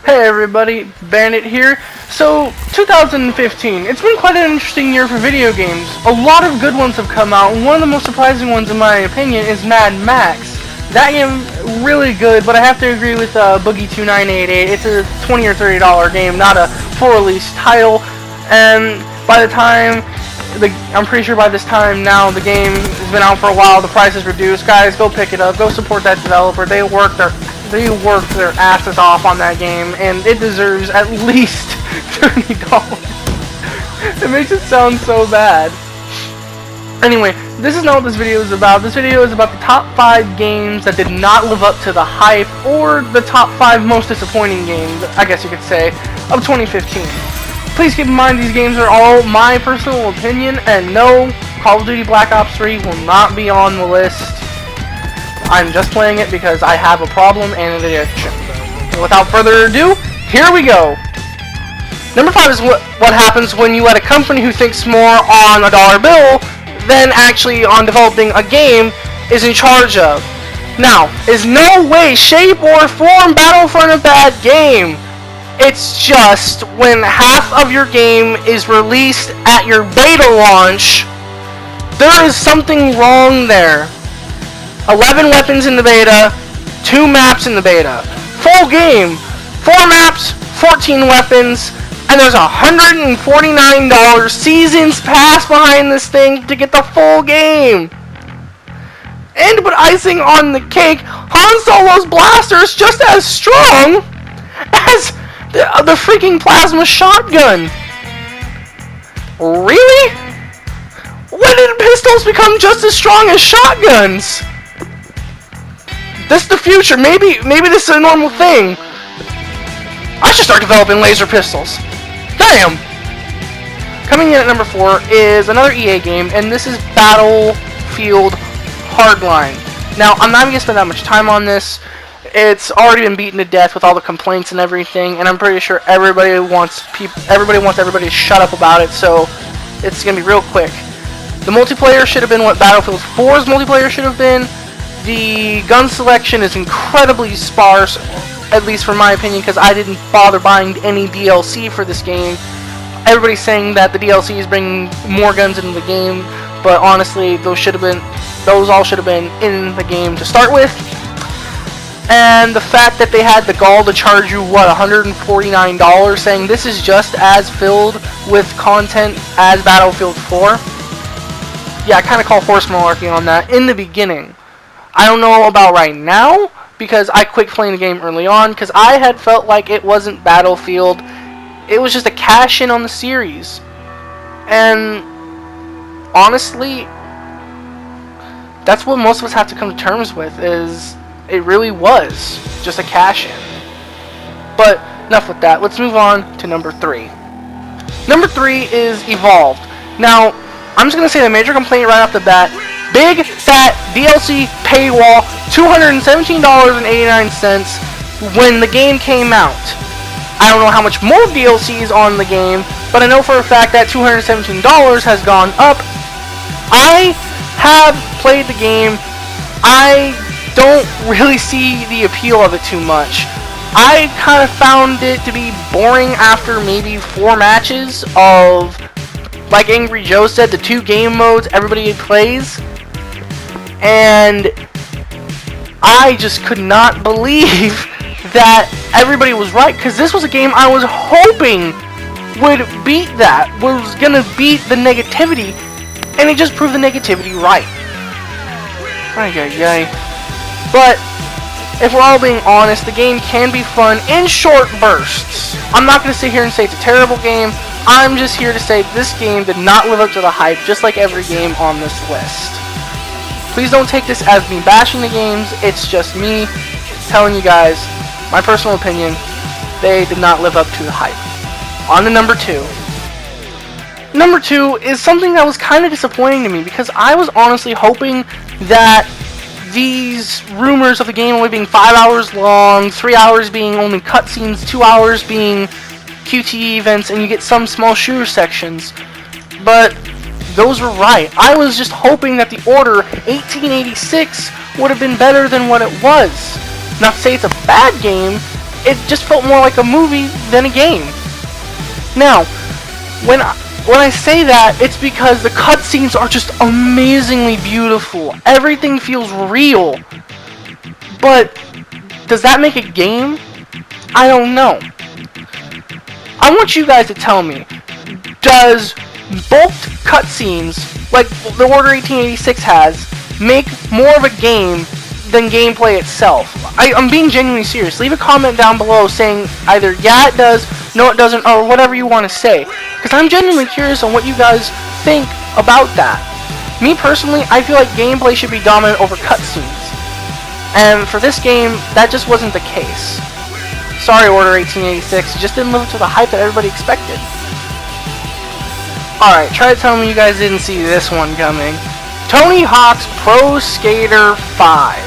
Hey everybody, Bandit here. So, 2015, it's been quite an interesting year for video games. A lot of good ones have come out, and one of the most surprising ones in my opinion is Mad Max. That game, really good, but I have to agree with Boogie 2988. It's a $20 or $30 game, not a full release title, and by the time, I'm pretty sure by this time now, the game has been out for a while, the price is reduced. Guys, go pick it up, go support that developer. They worked their asses off on that game, and it deserves at least $30. It makes it sound so bad. Anyway, this is not what this video is about. This video is about the top 5 games that did not live up to the hype, or the top 5 most disappointing games, I guess you could say, of 2015. Please keep in mind these games are all my personal opinion, and no, Call of Duty Black Ops 3 will not be on the list. I'm just playing it because I have a problem and an addiction. So without further ado, here we go! Number 5 is what happens when you let a company who thinks more on a dollar bill than actually on developing a game is in charge of. Now, is no way, shape, or form Battlefront a bad game. It's just when half of your game is released at your beta launch, there is something wrong there. 11 weapons in the beta, 2 maps in the beta. Full game, 4 maps, 14 weapons, and there's $149 Seasons Pass behind this thing to get the full game. And to put icing on the cake, Han Solo's blaster is just as strong as the freaking plasma shotgun. Really? When did pistols become just as strong as shotguns? This is the future. Maybe this is a normal thing. I should start developing laser pistols. Damn! Coming in at number 4 is another EA game, and this is Battlefield Hardline. Now, I'm not even going to spend that much time on this. It's already been beaten to death with all the complaints and everything, and I'm pretty sure everybody wants everybody to shut up about it, so it's going to be real quick. The multiplayer should have been what Battlefield 4's multiplayer should have been. The gun selection is incredibly sparse, at least for my opinion, because I didn't bother buying any DLC for this game. Everybody's saying that the DLC is bringing more guns into the game, but honestly, those all should have been in the game to start with. And the fact that they had the gall to charge you, what, $149, saying this is just as filled with content as Battlefield 4. Yeah, I kind of call horse malarkey on that in the beginning. I don't know about right now, because I quit playing the game early on, because I had felt like it wasn't Battlefield. It was just a cash-in on the series. And honestly, that's what most of us have to come to terms with, is it really was just a cash-in. But enough with that. Let's move on to number 3. Number 3 is Evolved. Now, I'm just going to say the major complaint right off the bat. Big, fat DLC paywall, $217.89 when the game came out. I don't know how much more DLC is on the game, but I know for a fact that $217 has gone up. I have played the game. I don't really see the appeal of it too much. I kind of found it to be boring after maybe 4 matches of, like Angry Joe said, the 2 game modes everybody plays. And I just could not believe that everybody was right, because this was a game I was hoping would beat that, was gonna beat the negativity, and it just proved the negativity right. Ay. But if we're all being honest, the game can be fun in short bursts. I'm not gonna sit here and say it's a terrible game. I'm just here to say this game did not live up to the hype, just like every game on this list. Please don't take this as me bashing the games. It's just me telling you guys my personal opinion. They did not live up to the hype. On to number 2. Number 2 is something that was kind of disappointing to me, because I was honestly hoping that these rumors of the game only being 5 hours long, 3 hours being only cutscenes, 2 hours being QTE events, and you get some small shooter sections. But those were right. I was just hoping that the Order 1886 would have been better than what it was. Not to say it's a bad game, it just felt more like a movie than a game. Now, when I say that, it's because the cutscenes are just amazingly beautiful. Everything feels real. But does that make a game? I don't know. I want you guys to tell me, does bulked cutscenes, like the Order 1886 has, make more of a game than gameplay itself? I'm being genuinely serious. Leave a comment down below saying either yeah it does, no it doesn't, or whatever you want to say. Because I'm genuinely curious on what you guys think about that. Me personally, I feel like gameplay should be dominant over cutscenes. And for this game, that just wasn't the case. Sorry, Order 1886, it just didn't live up to the hype that everybody expected. Alright, try to tell me you guys didn't see this one coming. Tony Hawk's Pro Skater 5.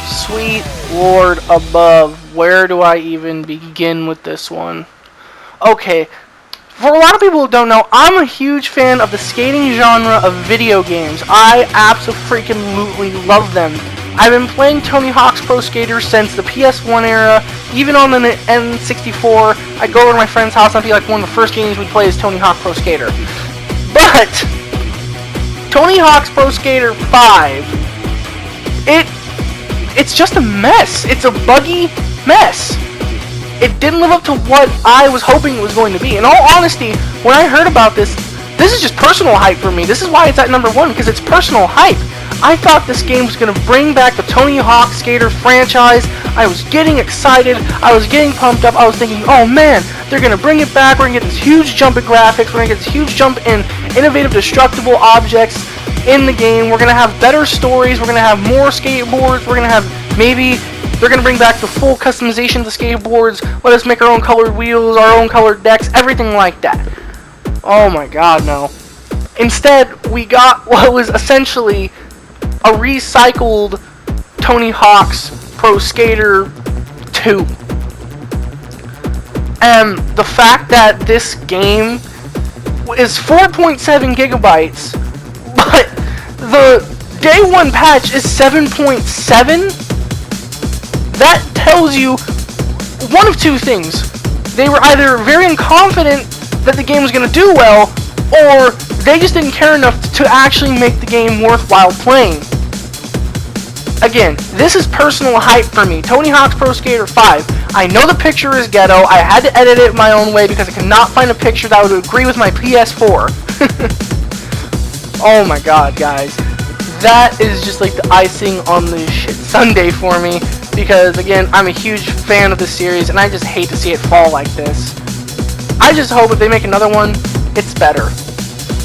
Sweet Lord above, where do I even begin with this one? Okay, for a lot of people who don't know, I'm a huge fan of the skating genre of video games. I absolutely love them. I've been playing Tony Hawk's Pro Skater since the PS1 era, even on the N64. I'd go over to my friend's house and it'd be like one of the first games we'd play is Tony Hawk Pro Skater. But Tony Hawk's Pro Skater 5, it's just a mess. It's a buggy mess. It didn't live up to what I was hoping it was going to be. In all honesty, when I heard about this is just personal hype for me. This is why it's at number 1, because it's personal hype. I thought this game was going to bring back the Tony Hawk Skater franchise. I was getting excited. I was getting pumped up. I was thinking, oh man, they're going to bring it back. We're going to get this huge jump in graphics. We're going to get this huge jump in innovative destructible objects in the game. We're going to have better stories. We're going to have more skateboards. We're going to have maybe they're going to bring back the full customization of the skateboards. Let us make our own colored wheels, our own colored decks, everything like that. Oh my god, no. Instead, we got what was essentially a recycled Tony Hawk's Pro Skater 2. And the fact that this game is 4.7 gigabytes, but the day 1 patch is 7.7, that tells you one of two things. They were either very confident that the game was going to do well, or they just didn't care enough to actually make the game worthwhile playing. Again, this is personal hype for me. Tony Hawk's Pro Skater 5. I know the picture is ghetto. I had to edit it my own way because I could not find a picture that would agree with my PS4. Oh my god, guys. That is just like the icing on the shit sundae for me. Because, again, I'm a huge fan of the series, and I just hate to see it fall like this. I just hope if they make another one, it's better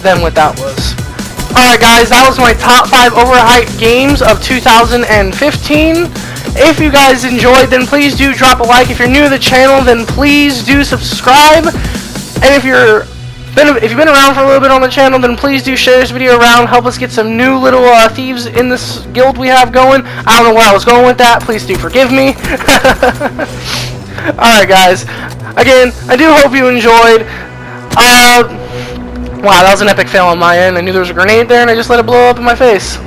than what that was. Alright guys, that was my top 5 overhyped games of 2015. If you guys enjoyed, then please do drop a like. If you're new to the channel, then please do subscribe. And if you've been around for a little bit on the channel, then please do share this video around. Help us get some new little thieves in this guild we have going. I don't know where I was going with that. Please do forgive me. Alright guys, again, I do hope you enjoyed. Wow, that was an epic fail on my end. I knew there was a grenade there and I just let it blow up in my face.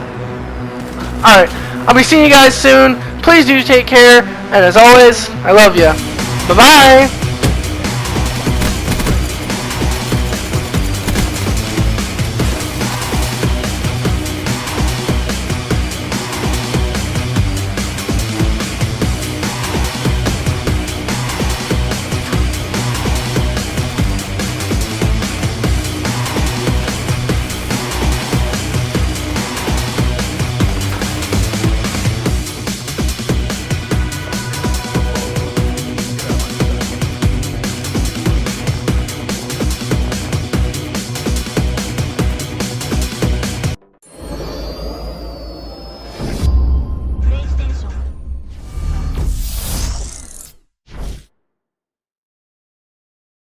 Alright, I'll be seeing you guys soon. Please do take care, and as always, I love you. Bye-bye!